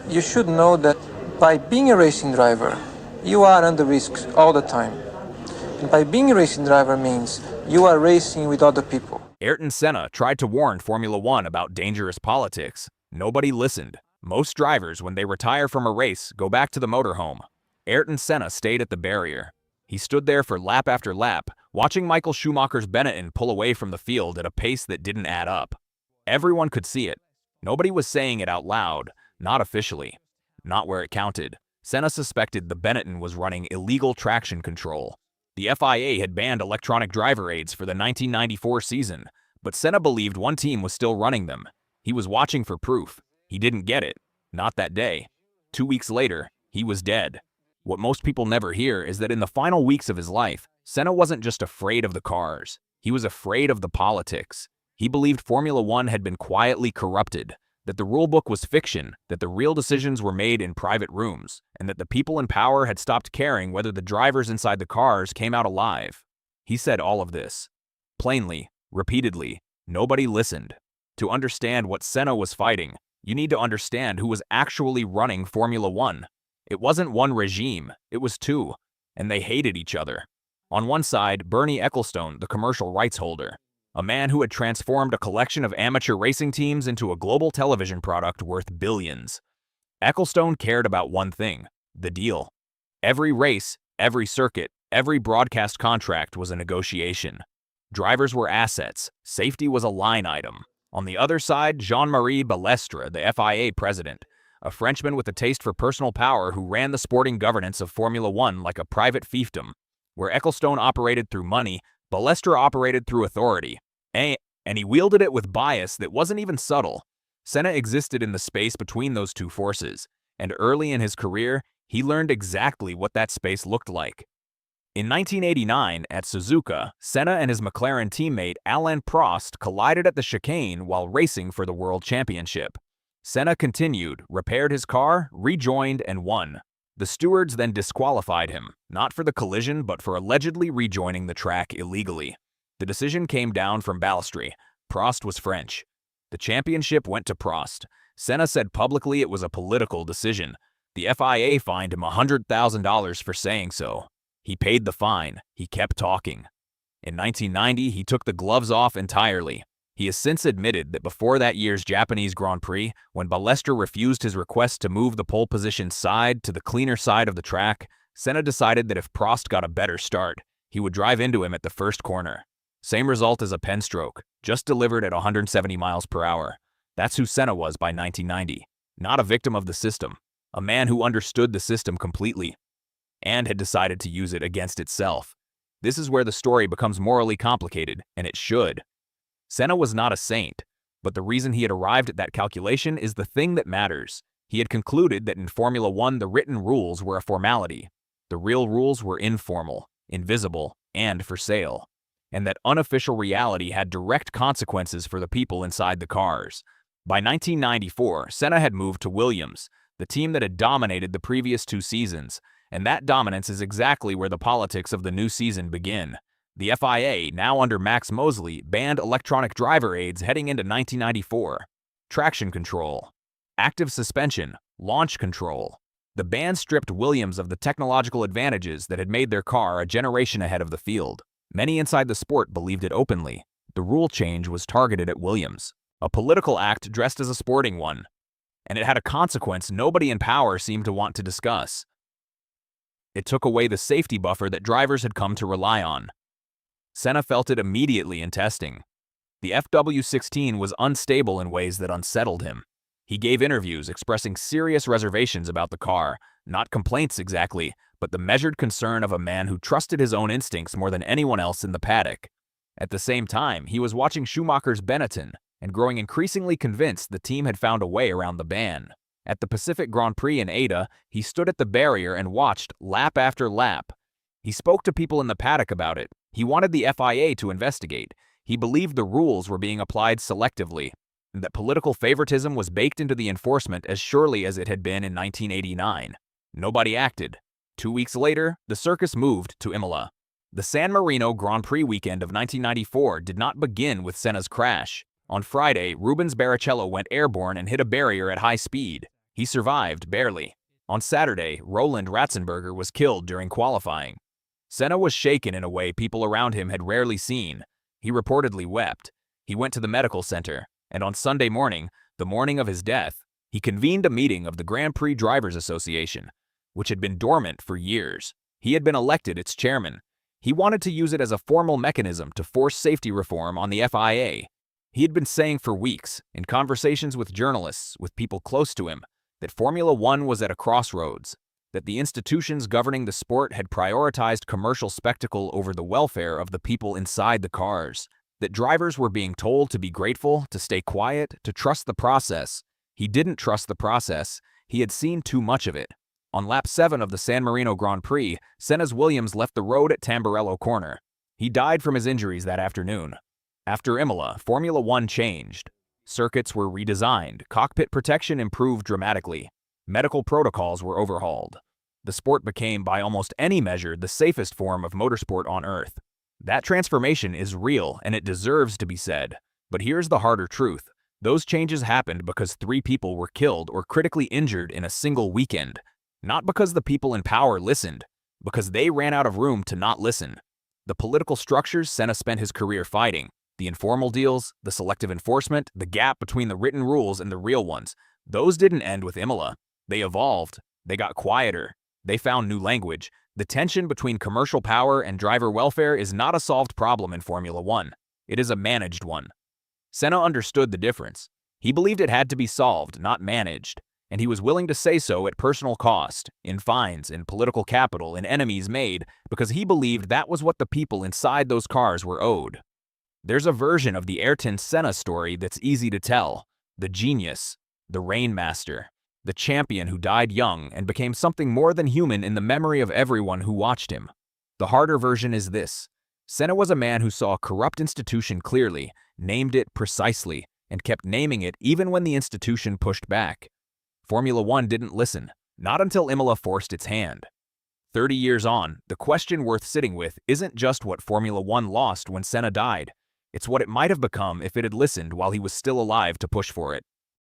You should know that by being a racing driver, you are under risk all the time. And by being a racing driver means you are racing with other people. Ayrton Senna tried to warn Formula One about dangerous politics. Nobody listened. Most drivers, when they retire from a race, go back to the motorhome. Ayrton Senna stayed at the barrier. He stood there for lap after lap, watching Michael Schumacher's Benetton pull away from the field at a pace that didn't add up. Everyone could see it. Nobody was saying it out loud, not officially, not where it counted. Senna suspected the Benetton was running illegal traction control. The FIA had banned electronic driver aids for the 1994 season, but Senna believed one team was still running them. He was watching for proof. He didn't get it. Not that day. 2 weeks later, he was dead. What most people never hear is that in the final weeks of his life, Senna wasn't just afraid of the cars. He was afraid of the politics. He believed Formula One had been quietly corrupted, that the rulebook was fiction, that the real decisions were made in private rooms, and that the people in power had stopped caring whether the drivers inside the cars came out alive. He said all of this. Plainly, repeatedly, nobody listened. To understand what Senna was fighting, you need to understand who was actually running Formula One. It wasn't one regime, it was two, and they hated each other. On one side, Bernie Ecclestone, the commercial rights holder, a man who had transformed a collection of amateur racing teams into a global television product worth billions. Ecclestone cared about one thing: the deal. Every race, every circuit, every broadcast contract was a negotiation. Drivers were assets, safety was a line item. On the other side, Jean-Marie Balestre, the FIA president, a Frenchman with a taste for personal power who ran the sporting governance of Formula One like a private fiefdom. Where Ecclestone operated through money, Balestre operated through authority. And he wielded it with bias that wasn't even subtle. Senna existed in the space between those two forces, and early in his career, he learned exactly what that space looked like. In 1989, at Suzuka, Senna and his McLaren teammate Alain Prost collided at the chicane while racing for the World Championship. Senna continued, repaired his car, rejoined, and won. The stewards then disqualified him, not for the collision but for allegedly rejoining the track illegally. The decision came down from Balestre. Prost was French. The championship went to Prost. Senna said publicly it was a political decision. The FIA fined him $100,000 for saying so. He paid the fine. He kept talking. In 1990, he took the gloves off entirely. He has since admitted that before that year's Japanese Grand Prix, when Balestre refused his request to move the pole position side to the cleaner side of the track, Senna decided that if Prost got a better start, he would drive into him at the first corner. Same result as a pen stroke, just delivered at 170 miles per hour. That's who Senna was by 1990. Not a victim of the system. A man who understood the system completely and had decided to use it against itself. This is where the story becomes morally complicated, and it should. Senna was not a saint, but the reason he had arrived at that calculation is the thing that matters. He had concluded that in Formula One the written rules were a formality. The real rules were informal, invisible, and for sale. And that unofficial reality had direct consequences for the people inside the cars. By 1994, Senna had moved to Williams, the team that had dominated the previous 2 seasons, and that dominance is exactly where the politics of the new season begin. The FIA, now under Max Mosley, banned electronic driver aids heading into 1994. Traction control, active suspension, launch control. The ban stripped Williams of the technological advantages that had made their car a generation ahead of the field. Many inside the sport believed it openly. The rule change was targeted at Williams, a political act dressed as a sporting one, and it had a consequence nobody in power seemed to want to discuss. It took away the safety buffer that drivers had come to rely on. Senna felt it immediately in testing. The FW16 was unstable in ways that unsettled him. He gave interviews expressing serious reservations about the car, not complaints exactly, but the measured concern of a man who trusted his own instincts more than anyone else in the paddock. At the same time, he was watching Schumacher's Benetton and growing increasingly convinced the team had found a way around the ban. At the Pacific Grand Prix in Ada, he stood at the barrier and watched lap after lap. He spoke to people in the paddock about it. He wanted the FIA to investigate. He believed the rules were being applied selectively, and that political favoritism was baked into the enforcement as surely as it had been in 1989. Nobody acted. 2 weeks later, the circus moved to Imola. The San Marino Grand Prix weekend of 1994 did not begin with Senna's crash. On Friday, Rubens Barrichello went airborne and hit a barrier at high speed. He survived, barely. On Saturday, Roland Ratzenberger was killed during qualifying. Senna was shaken in a way people around him had rarely seen. He reportedly wept. He went to the medical center, and on Sunday morning, the morning of his death, he convened a meeting of the Grand Prix Drivers Association, which had been dormant for years. He had been elected its chairman. He wanted to use it as a formal mechanism to force safety reform on the FIA. He had been saying for weeks, in conversations with journalists, with people close to him, that Formula One was at a crossroads, that the institutions governing the sport had prioritized commercial spectacle over the welfare of the people inside the cars, that drivers were being told to be grateful, to stay quiet, to trust the process. He didn't trust the process. He had seen too much of it. On lap 7 of the San Marino Grand Prix, Senna's Williams left the road at Tamburello Corner. He died from his injuries that afternoon. After Imola, Formula One changed. Circuits were redesigned, cockpit protection improved dramatically, medical protocols were overhauled. The sport became, by almost any measure, the safest form of motorsport on Earth. That transformation is real, and it deserves to be said. But here's the harder truth. Those changes happened because 3 people were killed or critically injured in a single weekend. Not because the people in power listened, because they ran out of room to not listen. The political structures Senna spent his career fighting, the informal deals, the selective enforcement, the gap between the written rules and the real ones, those didn't end with Imola. They evolved. They got quieter. They found new language. The tension between commercial power and driver welfare is not a solved problem in Formula One. It is a managed one. Senna understood the difference. He believed it had to be solved, not managed, and he was willing to say so at personal cost, in fines, in political capital, in enemies made, because he believed that was what the people inside those cars were owed. There's a version of the Ayrton Senna story that's easy to tell. The genius, the rainmaster, the champion who died young and became something more than human in the memory of everyone who watched him. The harder version is this. Senna was a man who saw a corrupt institution clearly, named it precisely, and kept naming it even when the institution pushed back. Formula One didn't listen, not until Imola forced its hand. 30 years on, the question worth sitting with isn't just what Formula One lost when Senna died. It's what it might have become if it had listened while he was still alive to push for it.